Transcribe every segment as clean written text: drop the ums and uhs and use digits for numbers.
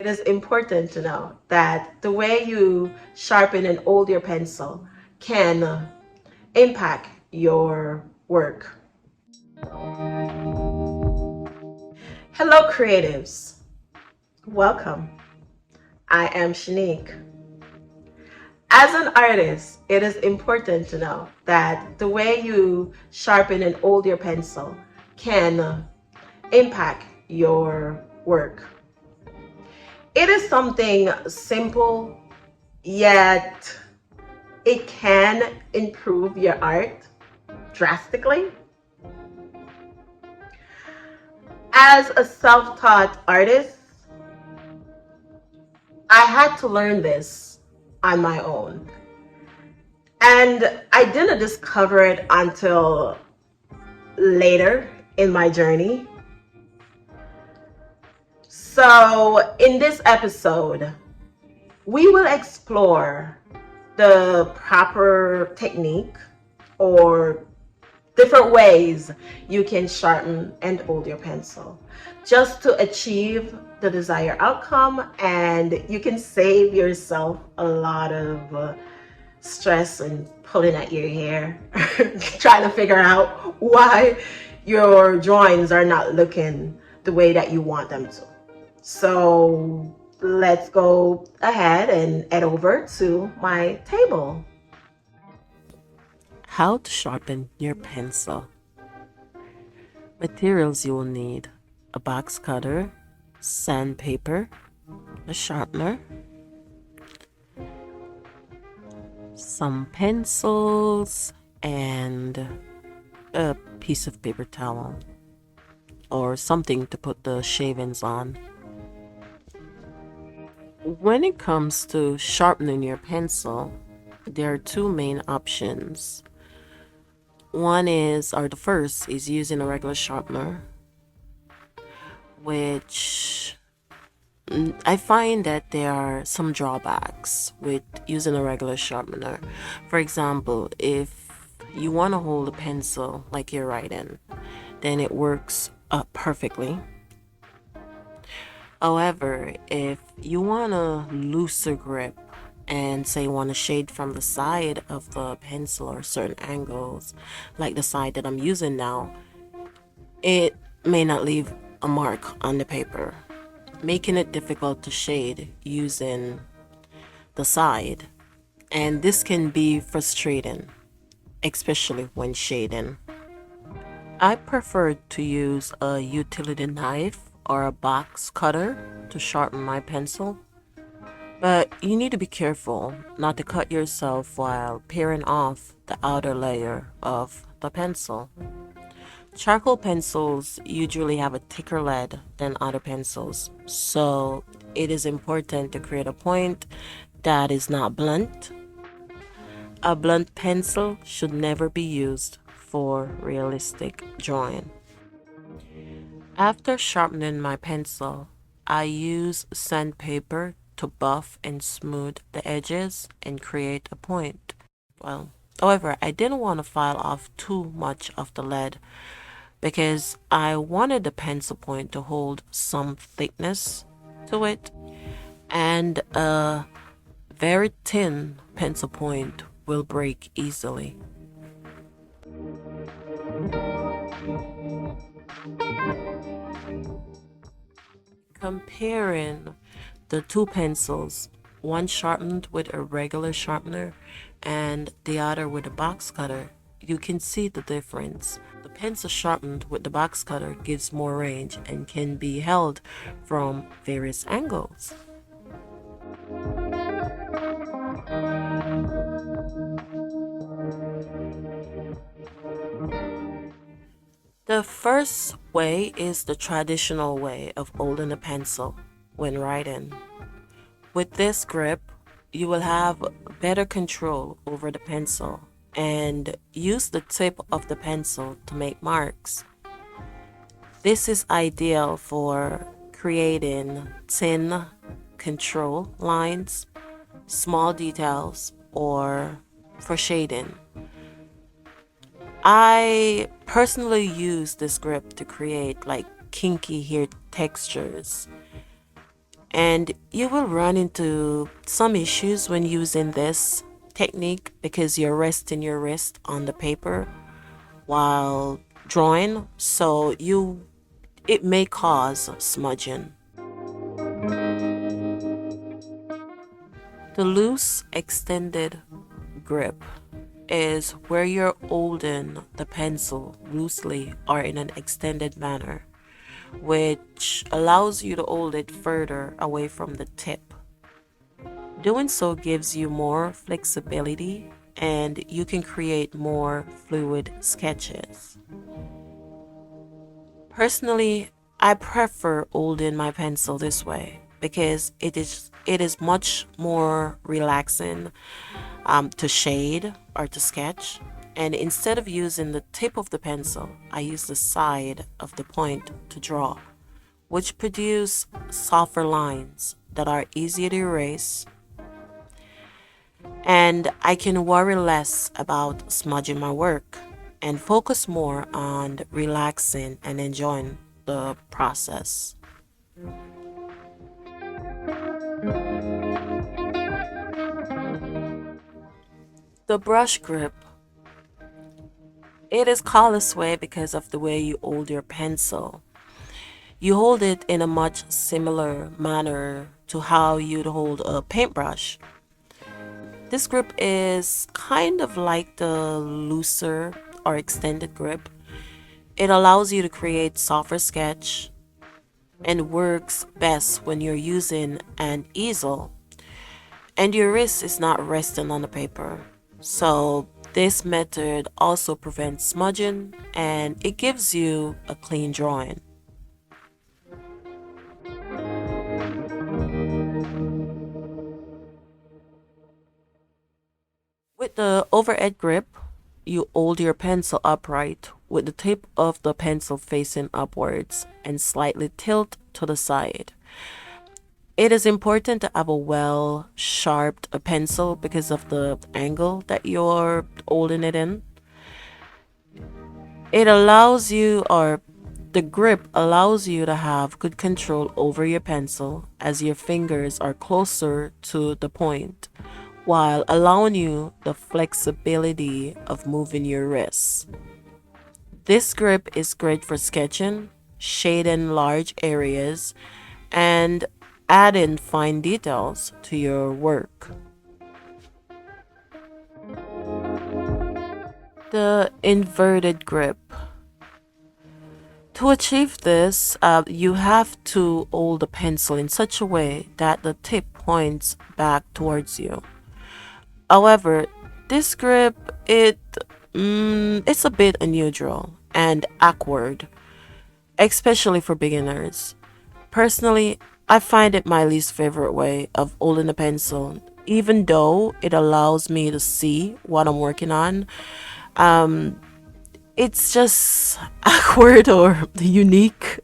It is important to know that the way you sharpen and hold your pencil can impact your work. Hello, creatives. Welcome. I am Shanique. As an artist, it is important to know that the way you sharpen and hold your pencil can impact your work. It is something simple, yet it can improve your art drastically. As a self-taught artist, I had to learn this on my own. And I didn't discover it until later in my journey. So, in this episode, we will explore the proper technique or different ways you can sharpen and hold your pencil just to achieve the desired outcome, and you can save yourself a lot of stress and pulling at your hair trying to figure out why your drawings are not looking the way that you want them to. So let's go ahead and head over to my table. How to sharpen your pencil. Materials you will need: a box cutter, sandpaper, a sharpener, some pencils, and a piece of paper towel or something to put the shavings on. When it comes to sharpening your pencil, there are two main options. The first is using a regular sharpener, which I find that there are some drawbacks with using a regular sharpener. For example, if you want to hold a pencil like you're writing, then it works perfectly. However, if you want a looser grip and say want to shade from the side of the pencil or certain angles, like the side that I'm using now, it may not leave a mark on the paper, making it difficult to shade using the side. And this can be frustrating, especially when shading. I prefer to use a utility knife or a box cutter to sharpen my pencil. But you need to be careful not to cut yourself while paring off the outer layer of the pencil. Charcoal pencils usually have a thicker lead than other pencils, so it is important to create a point that is not blunt. A blunt pencil should never be used for realistic drawing. After sharpening my pencil, I use sandpaper to buff and smooth the edges and create a point. However, I didn't want to file off too much of the lead because I wanted the pencil point to hold some thickness to it, and a very thin pencil point will break easily. Comparing the two pencils, one sharpened with a regular sharpener and the other with a box cutter, you can see the difference. The pencil sharpened with the box cutter gives more range and can be held from various angles. The first way is the traditional way of holding a pencil when writing. With this grip, you will have better control over the pencil and use the tip of the pencil to make marks. This is ideal for creating thin control lines, small details, or for shading. I personally use this grip to create like kinky hair textures. And you will run into some issues when using this technique because you're resting your wrist on the paper while drawing, so it may cause smudging. The loose extended grip is where you're holding the pencil loosely or in an extended manner, which allows you to hold it further away from the tip. Doing so gives you more flexibility and you can create more fluid sketches. Personally, I prefer holding my pencil this way because it is much more relaxing to shade or to sketch. And instead of using the tip of the pencil, I use the side of the point to draw, which produce softer lines that are easier to erase, and I can worry less about smudging my work and focus more on relaxing and enjoying the process. The brush grip, it is called this way because of the way you hold your pencil. You hold it in a much similar manner to how you'd hold a paintbrush. This grip is kind of like the looser or extended grip. It allows you to create softer sketch and works best when you're using an easel and your wrist is not resting on the paper. So this method also prevents smudging and it gives you a clean drawing. With the overhead grip, you hold your pencil upright with the tip of the pencil facing upwards and slightly tilt to the side. It is important to have a well sharpened pencil because of the angle that you're holding it in. It allows you, or the grip allows you to have good control over your pencil as your fingers are closer to the point, while allowing you the flexibility of moving your wrists. This grip is great for sketching, shading large areas, and adding fine details to your work. The inverted grip. To achieve this, you have to hold the pencil in such a way that the tip points back towards you. However, this grip it's a bit unusual and awkward, especially for beginners. Personally, I find it my least favorite way of holding a pencil, even though it allows me to see what I'm working on. It's just awkward or unique.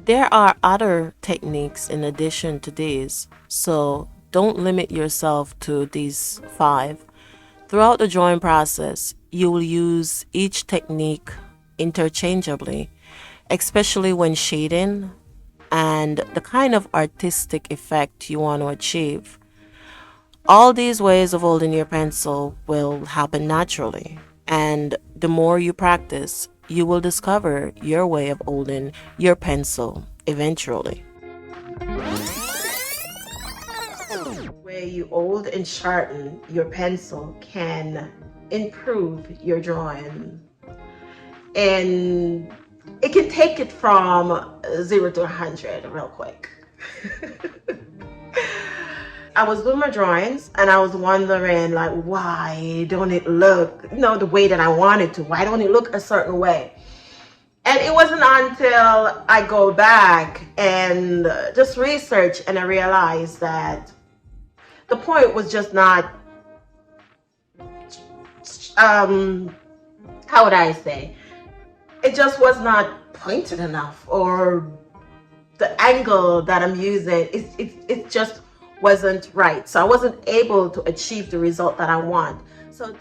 There are other techniques in addition to these, so don't limit yourself to these five. Throughout the drawing process, you will use each technique interchangeably, especially when shading and the kind of artistic effect you want to achieve. All these ways of holding your pencil will happen naturally, and the more you practice, you will discover your way of holding your pencil eventually. Where you hold and sharpen your pencil can improve your drawing, and it can take it from 0 to 100 real quick. I was doing my drawings and I was wondering, like, why don't it look, the way that I want it to? Why don't it look a certain way? And it wasn't until I go back and just research and I realized that the point was just not, how would I say? It just was not pointed enough, or the angle that I'm using, it just wasn't right. So I wasn't able to achieve the result that I want. So